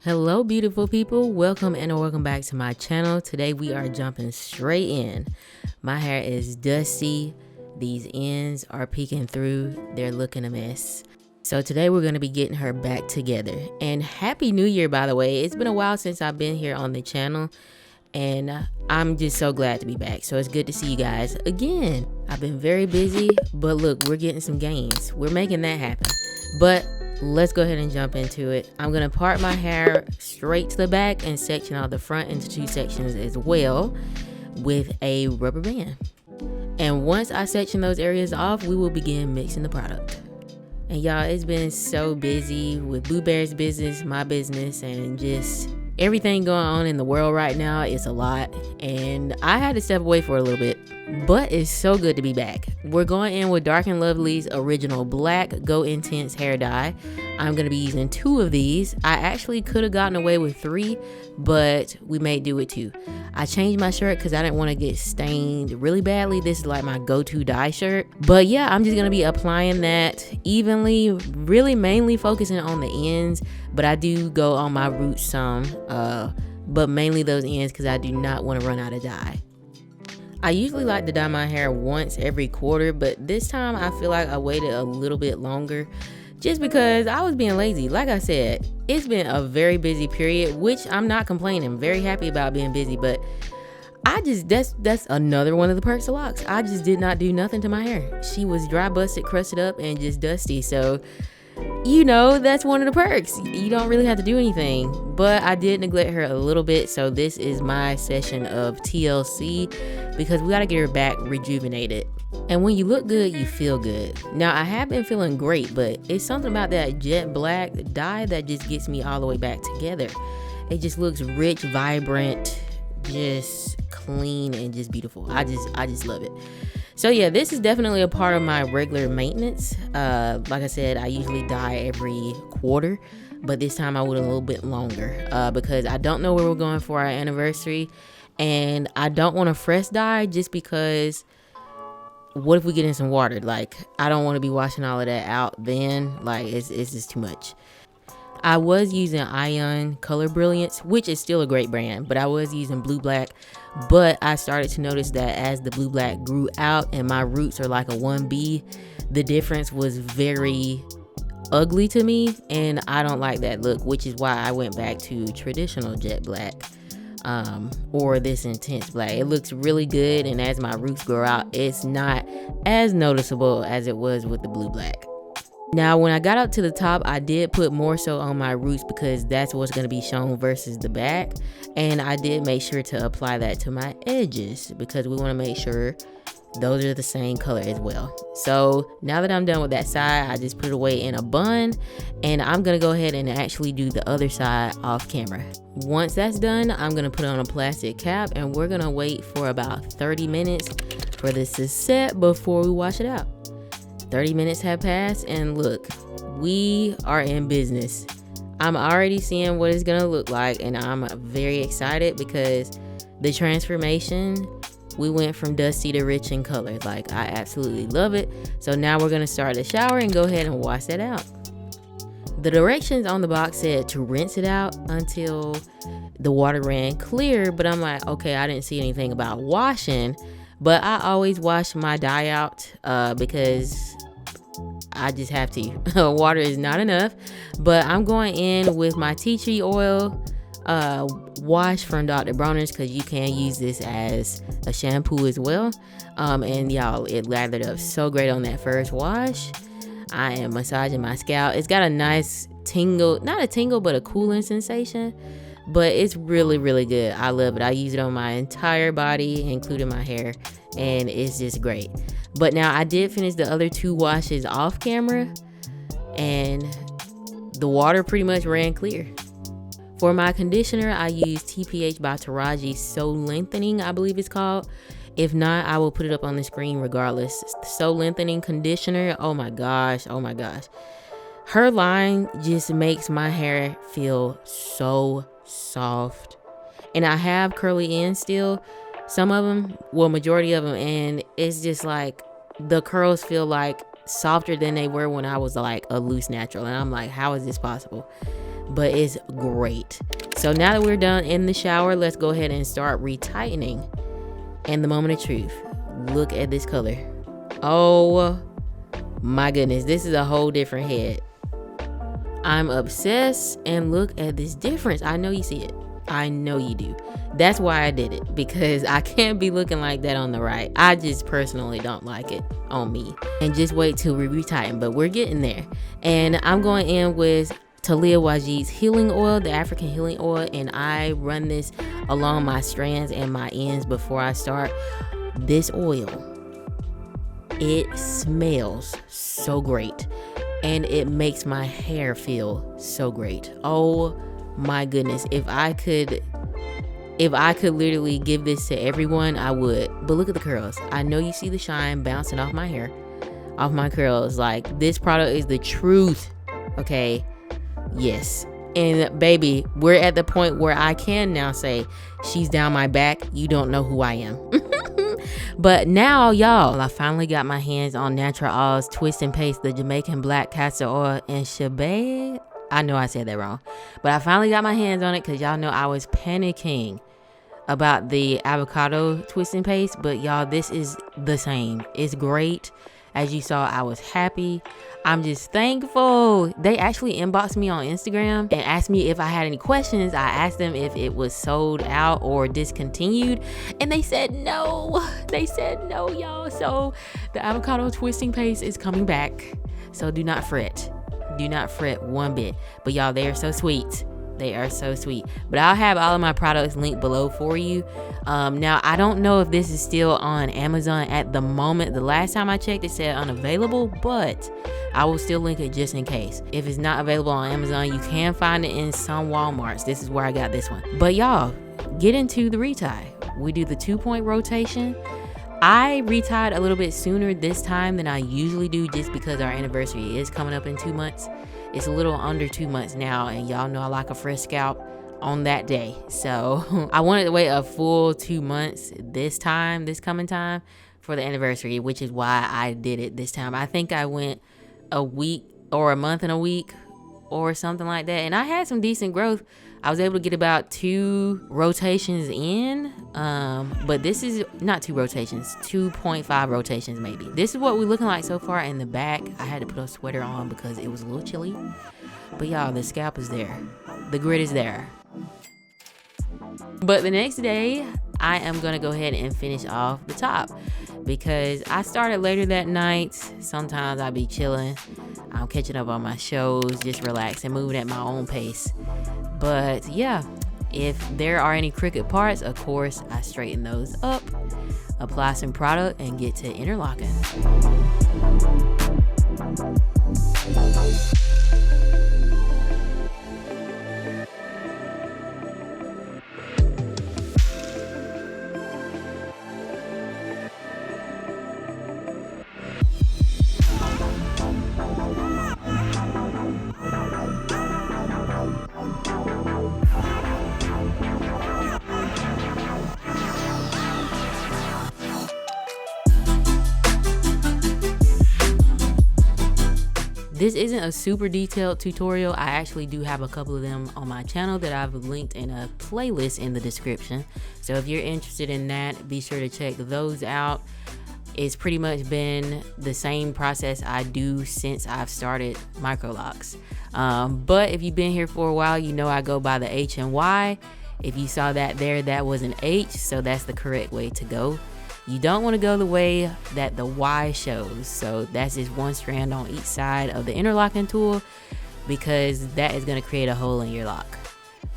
Hello beautiful people, welcome back to my channel. Today we are jumping straight in. My hair is dusty, these ends are peeking through, they're looking a mess. So today we're going to be getting her back together. And happy new year, by the way. It's been a while since I've been here on the channel and I'm just so glad to be back. So it's good to see you guys again. I've been very busy, but look, we're getting some gains. We're making that happen. But let's go ahead and jump into it. I'm gonna part my hair straight to the back and section out the front into two sections as well with a rubber band. And once I section those areas off, we will begin mixing the product. And y'all, it's been so busy with Boo Bear's business, my business, and just everything going on in the world right now. It's a lot and I had to step away for a little bit, but it's so good to be back. We're going in with Dark and Lovely's original black Go Intense hair dye. I'm going to be using 2 of these. I actually could have gotten away with 3, but we may do it 2. I changed my shirt because I didn't want to get stained really badly. This is like my go-to dye shirt. But yeah, I'm just going to be applying that evenly, really mainly focusing on the ends, but I do go on my roots some, but mainly those ends because I do not want to run out of dye. I usually like to dye my hair once every quarter, but this time I feel like I waited a little bit longer just because I was being lazy. Like I said, it's been a very busy period, which I'm not complaining. I'm very happy about being busy, but that's another one of the perks of Locs. I just did not do nothing to my hair. She was dry, busted, crusted up, and just dusty. So, you know, that's one of the perks. You don't really have to do anything, but I did neglect her a little bit. So this is my session of TLC because we got to get her back rejuvenated. And when you look good, you feel good. Now, I have been feeling great, but it's something about that jet black dye that just gets me all the way back together. It just looks rich, vibrant, just clean, and just beautiful. I just love it. So yeah, this is definitely a part of my regular maintenance. Like I said, I usually dye every quarter, but this time I went a little bit longer because I don't know where we're going for our anniversary, and I don't want to fresh dye just because what if we get in some water? Like, I don't want to be washing all of that out then. Like, it's just too much. I was using Ion Color Brilliance, which is still a great brand, but I was using blue black. But I started to notice that as the blue black grew out and my roots are like a 1B, the difference was very ugly to me, and I don't like that look, which is why I went back to traditional jet black. Or this intense black. It looks really good, and as my roots grow out, it's not as noticeable as it was with the blue black. Now, when I got up to the top, I did put more so on my roots because that's what's going to be shown versus the back, and I did make sure to apply that to my edges because we want to make sure those are the same color as well. So now that I'm done with that side, I just put it away in a bun, and I'm gonna go ahead and actually do the other side off camera. Once that's done, I'm gonna put on a plastic cap, and we're gonna wait for about 30 minutes for this to set before we wash it out. 30 minutes have passed, and look, we are in business. I'm already seeing what it's gonna look like, and I'm very excited because the transformation, we went from dusty to rich in color. Like, I absolutely love it. So now we're gonna start the shower and go ahead and wash that out. The directions on the box said to rinse it out until the water ran clear, but I'm like, okay, I didn't see anything about washing, but I always wash my dye out because I just have to. Water is not enough, but I'm going in with my tea tree oil wash from Dr. Bronner's because you can use this as a shampoo as well. And y'all, it lathered up so great on that first wash. I am massaging my scalp. It's got a nice tingle, not a tingle, but a cooling sensation, but it's really, really good. I love it. I use it on my entire body, including my hair, and it's just great. But now I did finish the other 2 washes off camera, and the water pretty much ran clear. For my conditioner, I use TPH by Taraji So Lengthening, I believe it's called. If not, I will put it up on the screen regardless. So Lengthening conditioner, oh my gosh. Her line just makes my hair feel so soft. And I have curly ends still, some of them, well, majority of them, and it's just like the curls feel like softer than they were when I was like a loose natural, and I'm like, how is this possible? but it's great. So now that we're done in the shower, let's go ahead and start retightening. And the moment of truth, look at this color. Oh my goodness, this is a whole different head. I'm obsessed, and look at this difference. I know you see it. I know you do. That's why I did it, because I can't be looking like that on the right. I just personally don't like it on me. And just wait till we retighten, but we're getting there. And I'm going in with Talia Wajid's healing oil, the African healing oil, and I run this along my strands and my ends before I start. This oil, it smells so great, and it makes my hair feel so great. Oh my goodness, if I could literally give this to everyone, I would. But look at the curls. I know you see the shine bouncing off my hair, off my curls. Like, this product is the truth. Okay, yes. And baby, we're at the point where I can now say, she's down my back, you don't know who I am. But now, y'all, I finally got my hands on Natural Oil's Twist and Paste, the Jamaican Black Castor Oil and Shebay. I know I said that wrong, but I finally got my hands on it, because y'all know I was panicking about the avocado twist and paste. But y'all, this is the same. It's great. As you saw, I was happy. I'm just thankful. They actually inboxed me on Instagram and asked me if I had any questions. I asked them if it was sold out or discontinued, and they said no. They said no, y'all. So the avocado twisting paste is coming back. So do not fret. Do not fret one bit. But y'all, they are so sweet. They are so sweet. But I'll have all of my products linked below for you. Now, I don't know if this is still on Amazon at the moment. The last time I checked, it said unavailable, but I will still link it just in case. If it's not available on Amazon, you can find it in some Walmarts. This is where I got this one. But y'all, get into the retie. We do the 2-point rotation. I retied a little bit sooner this time than I usually do, just because our anniversary is coming up in 2 months. It's a little under 2 months now, and y'all know I like a fresh scalp on that day. So I wanted to wait a full 2 months this coming time for the anniversary, which is why I did it this time. I think I went a week or a month and a week or something like that, and I had some decent growth. I was able to get about 2 rotations in, but this is not 2 rotations, 2.5 rotations maybe. This is what we're looking like so far in the back. I had to put a sweater on because it was a little chilly, but y'all, the scalp is there, the grit is there. But the next day, I am gonna go ahead and finish off the top, because I started later that night. Sometimes I'll be chilling, I'm catching up on my shows, just relaxing, moving at my own pace. But yeah, if there are any crooked parts, of course, I straighten those up, apply some product, and get to interlocking. This isn't a super detailed tutorial. I actually do have a couple of them on my channel that I've linked in a playlist in the description. So if you're interested in that, be sure to check those out. It's pretty much been the same process I do since I've started Microlocs. But if you've been here for a while, you know I go by the H and Y. If you saw that there, that was an H, so that's the correct way to go. You don't want to go the way that the Y shows. So that's just one strand on each side of the interlocking tool, because that is going to create a hole in your lock.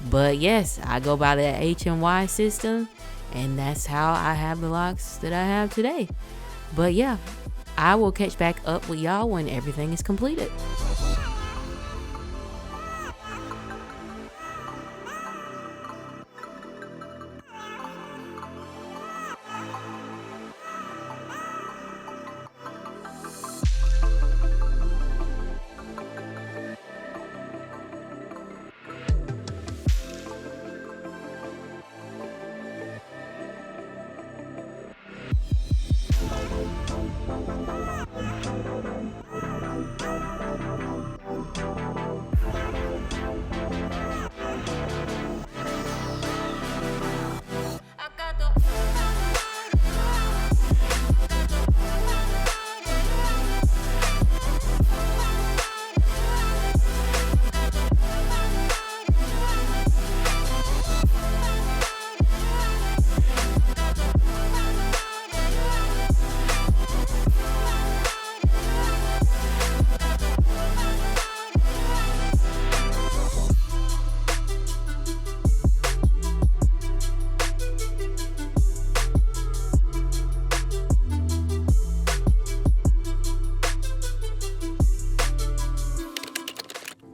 But yes, I go by the H and Y system, and that's how I have the locks that I have today. But yeah, I will catch back up with y'all when everything is completed.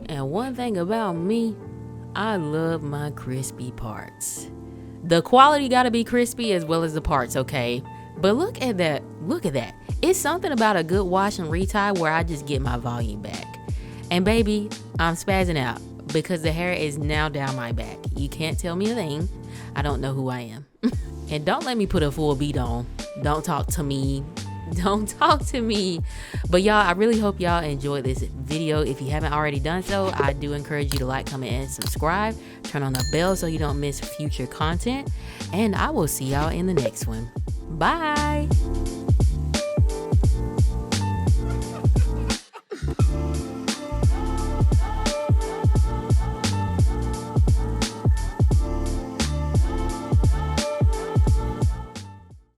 And one thing about me, I love my crispy parts. The quality gotta be crispy as well as the parts, okay? But look at that, look at that. It's something about a good wash and retie where I just get my volume back. And baby, I'm spazzing out because the hair is now down my back. You can't tell me a thing. I don't know who I am. And don't let me put a full beat on. Don't talk to me. Don't talk to me. But y'all, I really hope y'all enjoyed this video. If you haven't already done so, I do encourage you to like, comment, and subscribe. Turn on the bell so you don't miss future content. And I will see y'all in the next one. Bye.